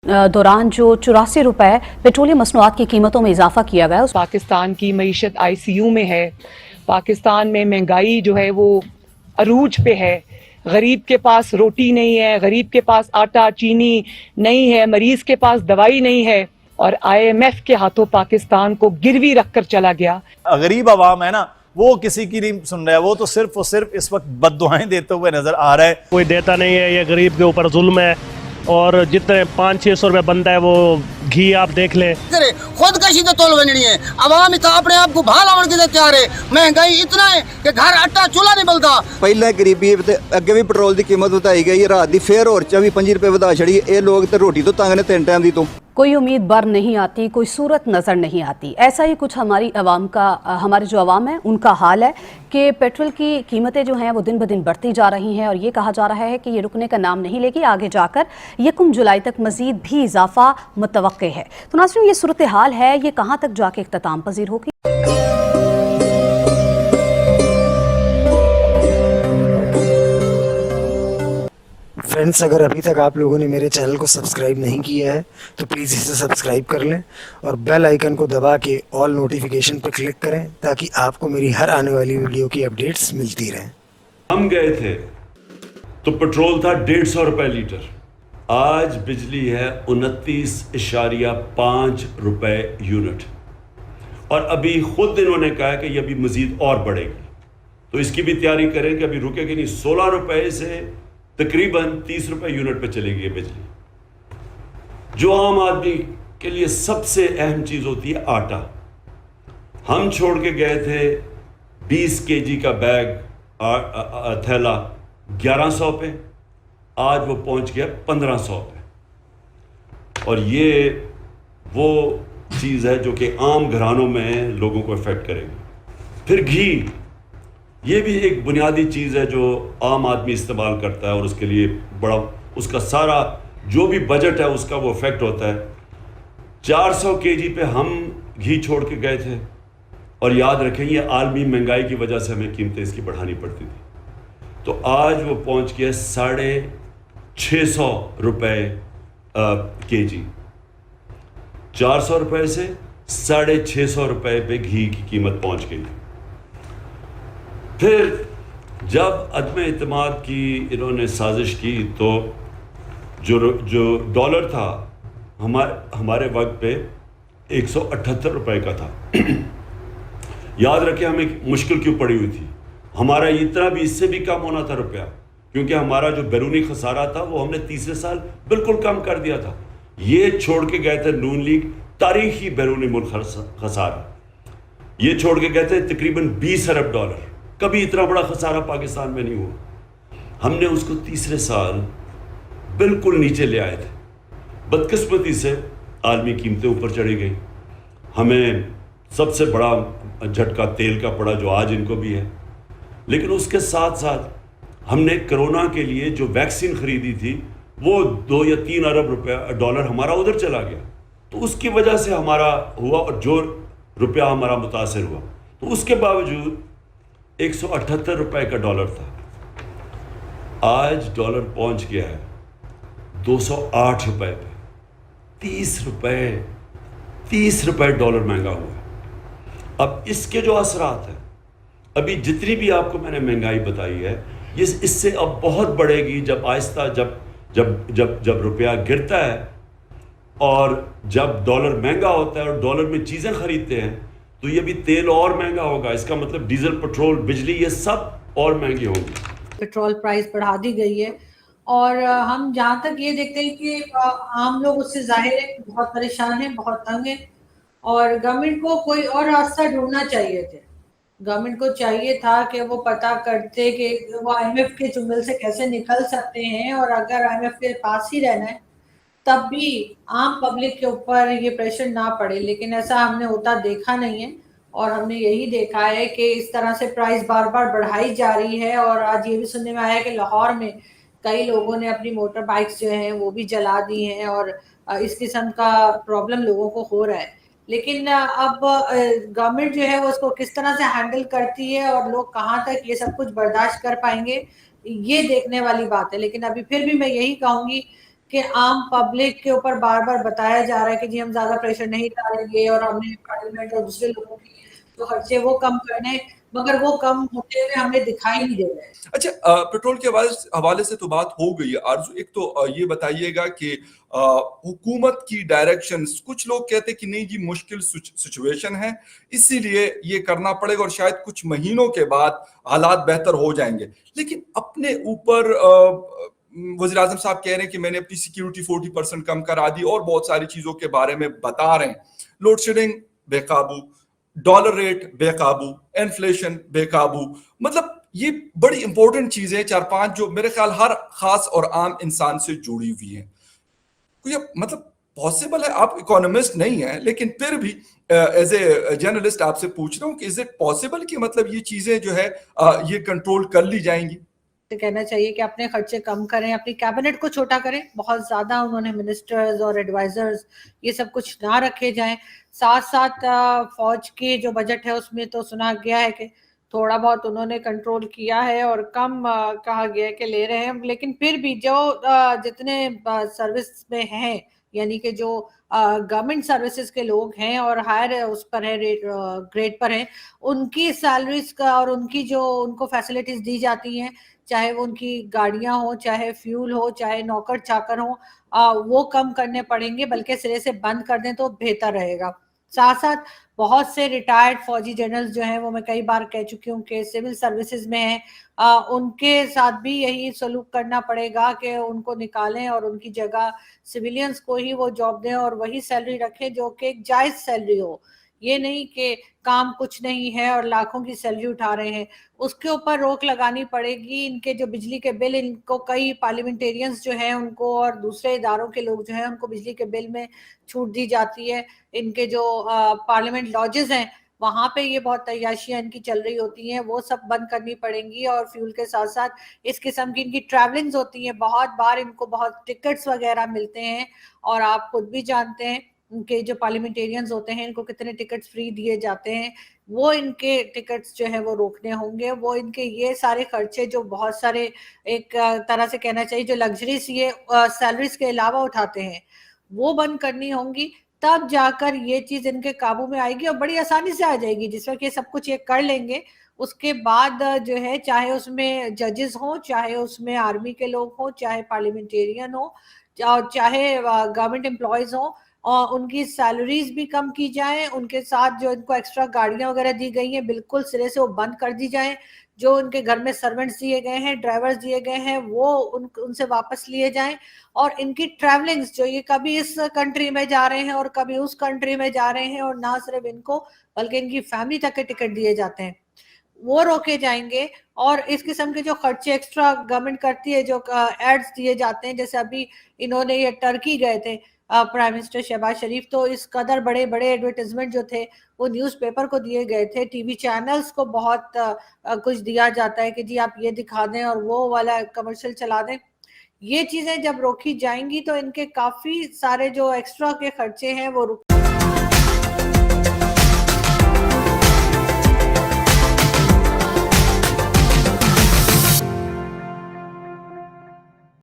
दौरान जो 84 रुपए पेट्रोलियम मसनूआत की कीमतों में इजाफा किया गया। पाकिस्तान की मईशत ICU में है, पाकिस्तान में महंगाई जो है वो अरूज पे है, गरीब के पास रोटी नहीं है, गरीब के पास आटा चीनी नहीं है, मरीज के पास दवाई नहीं है, और IMF के हाथों पाकिस्तान को गिरवी रख कर चला गया। गरीब आवाम है ना, वो किसी की नहीं सुन रहा है, वो तो सिर्फ और सिर्फ इस वक्त बद्दुआएं देते हुए नजर आ रहा है। कोई देता नहीं है, ये गरीब के ऊपर जुल्म है। और जितने 500-600 रुपये बनता है वो घी आप देख लें। खुदकशी तो तोल बननी है, आवाम इतना अपने आप को भाला बन के तैयार है। महंगाई इतना है कि घर आटा चूल्हा नहीं मिलता। पहले गरीबी अगे भी पेट्रोल की कीमत बताई गई, रात की फेर और 24-25 रुपये वधा छड़ी। ये लोग तो रोटी तो तंग ने 3 टाइम दी। तो कोई उम्मीद बर नहीं आती, कोई सूरत नज़र नहीं आती। ऐसा ही कुछ हमारी अवाम का, हमारे जो अवाम है उनका हाल है कि पेट्रोल की कीमतें जो हैं वो दिन ब दिन बढ़ती जा रही हैं, और ये कहा जा रहा है कि ये रुकने का नाम नहीं लेगी। आगे जाकर 1 जुलाई तक मज़ीद भी इजाफा मुतवक्के है। तो नाज़रीन, ये सूरत हाल है, ये कहाँ तक जाके इख्तिताम पजीर होगी? फ्रेंड्स, अगर अभी तक आप लोगों ने मेरे चैनल को सब्सक्राइब नहीं किया है तो प्लीज़ इसे सब्सक्राइब कर लें और बेल आइकन को दबा के ऑल नोटिफिकेशन पर क्लिक करें ताकि आपको मेरी हर आने वाली वीडियो की अपडेट्स मिलती रहें। हम गए थे तो पेट्रोल था 150 रुपए लीटर, आज बिजली है 29.5 रुपए यूनिट, और अभी खुद इन्होंने कहा कि ये अभी मजीद और बढ़ेगी। तो इसकी भी तैयारी करें कि अभी रुकेगी नहीं। 16 रुपए से तकरीबन 30 रुपए यूनिट पे चलेगी ये बिजली। जो आम आदमी के लिए सबसे अहम चीज़ होती है आटा, हम छोड़ के गए थे 20 केजी का बैग थैला 1100 पे, आज वो पहुंच गया 1500 पे। और ये वो चीज़ है जो कि आम घरानों में लोगों को इफेक्ट करेगी। फिर घी, ये भी एक बुनियादी चीज़ है जो आम आदमी इस्तेमाल करता है, और उसके लिए बड़ा उसका सारा जो भी बजट है उसका वो इफेक्ट होता है। 400 केजी पे हम घी छोड़ के गए थे, और याद रखें ये आलमी महंगाई की वजह से हमें कीमतें इसकी बढ़ानी पड़ती थी। तो आज वो पहुंच गया 650 रुपए केजी। 400 रुपए से 650 रुपए पे घी की कीमत पहुंच गई। फिर जब अदम एतमाद की इन्होंने साजिश की तो जो डॉलर था हमारे वक्त पे 178 रुपए का था। याद रखें हमें मुश्किल क्यों पड़ी हुई थी, हमारा इतना भी इससे भी कम होना था रुपया, क्योंकि हमारा जो बैरूनी खसारा था वो हमने तीसरे साल बिल्कुल कम कर दिया था। ये छोड़ के गए थे नून लीग तारीखी बैरूनी मुल्क खसारा, ये छोड़ के गए थे तकरीबन 20 अरब डॉलर। कभी इतना बड़ा खसारा पाकिस्तान में नहीं हुआ। हमने उसको तीसरे साल बिल्कुल नीचे ले आए थे। बदकिस्मती से आलमी कीमतें ऊपर चढ़ी गई। हमें सबसे बड़ा झटका तेल का पड़ा, जो आज इनको भी है। लेकिन उसके साथ साथ हमने कोरोना के लिए जो वैक्सीन खरीदी थी वो 2 या 3 अरब डॉलर हमारा उधर चला गया। तो उसकी वजह से हमारा हुआ, और जो रुपया हमारा मुतासर हुआ। तो उसके बावजूद 178 रुपए का डॉलर था, आज डॉलर पहुंच गया है 208 रुपए पे। 30 रुपए डॉलर महंगा हुआ है। अब इसके जो असरात हैं, अभी जितनी भी आपको मैंने महंगाई बताई है, ये इससे अब बहुत बढ़ेगी जब आहिस्ता जब रुपया गिरता है और जब डॉलर महंगा होता है और डॉलर में चीज़ें खरीदते हैं, तो ये भी तेल और महंगा होगा। इसका मतलब डीजल, पेट्रोल, बिजली, ये सब और महंगी होंगी। पेट्रोल प्राइस बढ़ा दी गई है, और हम जहाँ तक ये देखते हैं कि आम लोग उससे जाहिर है बहुत परेशान हैं, बहुत तंग हैं, और गवर्नमेंट को कोई और रास्ता ढूंढना चाहिए थे। गवर्नमेंट को चाहिए था कि वो पता करते कि वो IMF के चुंगल से कैसे निकल सकते हैं, और अगर IMF के पास ही रहना है तब भी आम पब्लिक के ऊपर ये प्रेशर ना पड़े। लेकिन ऐसा हमने होता देखा नहीं है, और हमने यही देखा है कि इस तरह से प्राइस बार बार बढ़ाई जा रही है। और आज ये भी सुनने में आया कि लाहौर में कई लोगों ने अपनी मोटर बाइक्स जो हैं वो भी जला दी हैं, और इस किस्म का प्रॉब्लम लोगों को हो रहा है। लेकिन अब गवर्नमेंट जो है वो उसको किस तरह से हैंडल करती है, और लोग कहाँ तक ये सब कुछ बर्दाश्त कर पाएंगे, ये देखने वाली बात है। लेकिन अभी फिर भी मैं यही कहूँगी کہ عام پبلک کے اوپر بار بار بتایا جا رہا ہے کہ جی ہم زیادہ پریشر نہیں ڈالیں گے اور ہم نے پارلیمنٹ اور دوسرے لوگوں کی جو خرچے وہ کم کرنے, مگر وہ کم ہوتے ہوئے ہمیں دکھائی نہیں دے رہے. اچھا, پیٹرول کے حوالے سے تو بات ہو گئی ہے. آرزو, ایک تو یہ بتائیے گا کہ حکومت کی ڈائریکشنز, کچھ لوگ کہتے کہ نہیں جی مشکل سچویشن ہے, اسی لیے یہ کرنا پڑے گا اور شاید کچھ مہینوں کے بعد حالات بہتر ہو جائیں گے, لیکن اپنے اوپر وزیر اعظم صاحب کہہ رہے ہیں کہ میں نے اپنی سیکیورٹی 40% کم کرا دی اور بہت ساری چیزوں کے بارے میں بتا رہے ہیں. لوڈ شیڈنگ بے قابو, ڈالر ریٹ بے قابو, انفلیشن بے قابو, مطلب یہ بڑی امپورٹنٹ چیزیں 4-5 جو میرے خیال ہر خاص اور عام انسان سے جڑی ہوئی ہیں. یہ مطلب پاسبل ہے, آپ اکانومسٹ نہیں ہیں لیکن پھر بھی ایز اے جرنلسٹ آپ سے پوچھ رہا ہوں کہ از اٹ پاسبل کہ مطلب یہ چیزیں جو ہے یہ کنٹرول کر لی جائیں گی؟ کہنا چاہیے کہ اپنے خرچے کم کریں, اپنی کیبنٹ کو چھوٹا کریں, بہت زیادہ انہوں نے منسٹرز اور ایڈوائزرز یہ سب کچھ نہ رکھے جائیں. ساتھ ساتھ فوج کے جو بجٹ ہے اس میں تو سنا گیا ہے کہ تھوڑا بہت انہوں نے کنٹرول کیا ہے اور کم کہا گیا ہے کہ لے رہے ہیں, لیکن پھر بھی جو جتنے سروس میں ہیں یعنی کہ جو گورنمنٹ سروسز کے لوگ ہیں اور ہائر اس پر ہے گریڈ پر ہیں, ان کی سیلریز کا اور ان کی جو ان کو فیسلٹیز دی جاتی ہیں, چاہے وہ ان کی گاڑیاں ہوں, چاہے فیول ہو, چاہے نوکر چاکر ہوں, وہ کم کرنے پڑیں گے, بلکہ سرے سے بند کر دیں تو بہتر رہے گا. ساتھ ساتھ بہت سے ریٹائرڈ فوجی جنرل جو ہیں وہ میں کئی بار کہہ چکی ہوں کہ سول سروسز میں ہیں, ان کے ساتھ بھی یہی سلوک کرنا پڑے گا کہ ان کو نکالیں اور ان کی جگہ سویلینز کو ہی وہ جاب دیں اور وہی سیلری رکھیں جو کہ ایک جائز سیلری ہو. یہ نہیں کہ کام کچھ نہیں ہے اور لاکھوں کی سیلری اٹھا رہے ہیں. اس کے اوپر روک لگانی پڑے گی. ان کے جو بجلی کے بل, ان کو کئی پارلیمنٹیرینز جو ہیں ان کو اور دوسرے اداروں کے لوگ جو ہیں ان کو بجلی کے بل میں چھوٹ دی جاتی ہے. ان کے جو پارلیمنٹ لاجز ہیں وہاں پہ یہ بہت عیاشیاں ان کی چل رہی ہوتی ہیں, وہ سب بند کرنی پڑیں گی. اور فیول کے ساتھ ساتھ اس قسم کی ان کی ٹریولنگز ہوتی ہیں, بہت بار ان کو بہت ٹکٹس وغیرہ ملتے ہیں, اور آپ خود بھی جانتے ہیں کہ جو پارلیمنٹیرینز ہوتے ہیں ان کو کتنے ٹکٹس فری دیے جاتے ہیں, وہ ان کے ٹکٹس جو ہے وہ روکنے ہوں گے. وہ ان کے یہ سارے خرچے جو بہت سارے ایک طرح سے کہنا چاہیے جو لگژریز یہ سیلریز کے علاوہ اٹھاتے ہیں وہ بند کرنی ہوں گی, تب جا کر یہ چیز ان کے قابو میں آئے گی اور بڑی آسانی سے آ جائے گی. جس وقت یہ سب کچھ یہ کر لیں گے اس کے بعد جو ہے چاہے اس میں ججز ہوں, چاہے اس میں آرمی کے لوگ ہوں, چاہے پارلیمنٹیرین ہوں, چاہے گورنمنٹ امپلائیز ہوں, اور ان کی سیلریز بھی کم کی جائیں. ان کے ساتھ جو ان کو ایکسٹرا گاڑیاں وغیرہ دی گئی ہیں بالکل سرے سے وہ بند کر دی جائیں. جو ان کے گھر میں سرونٹس دیے گئے ہیں, ڈرائیورز دیے گئے ہیں, وہ ان سے واپس لیے جائیں. اور ان کی ٹریولنگز جو یہ کبھی اس کنٹری میں جا رہے ہیں اور کبھی اس کنٹری میں جا رہے ہیں, اور نہ صرف ان کو بلکہ ان کی فیملی تک کے ٹکٹ دیے جاتے ہیں, وہ روکے جائیں گے. اور اس قسم کے جو خرچے ایکسٹرا گورنمنٹ کرتی ہے, جو ایڈز دیے جاتے ہیں, جیسے ابھی انہوں نے یہ ٹرکی گئے تھے پرائم منسٹر شہباز شریف, تو اس قدر بڑے بڑے ایڈورٹائزمنٹ جو تھے وہ نیوز پیپر کو دیے گئے تھے, ٹی وی چینلز کو بہت کچھ دیا جاتا ہے کہ جی آپ یہ دکھا دیں اور وہ والا کمرشل چلا دیں. یہ چیزیں جب روکی جائیں گی تو ان کے کافی سارے جو ایکسٹرا کے خرچے ہیں وہ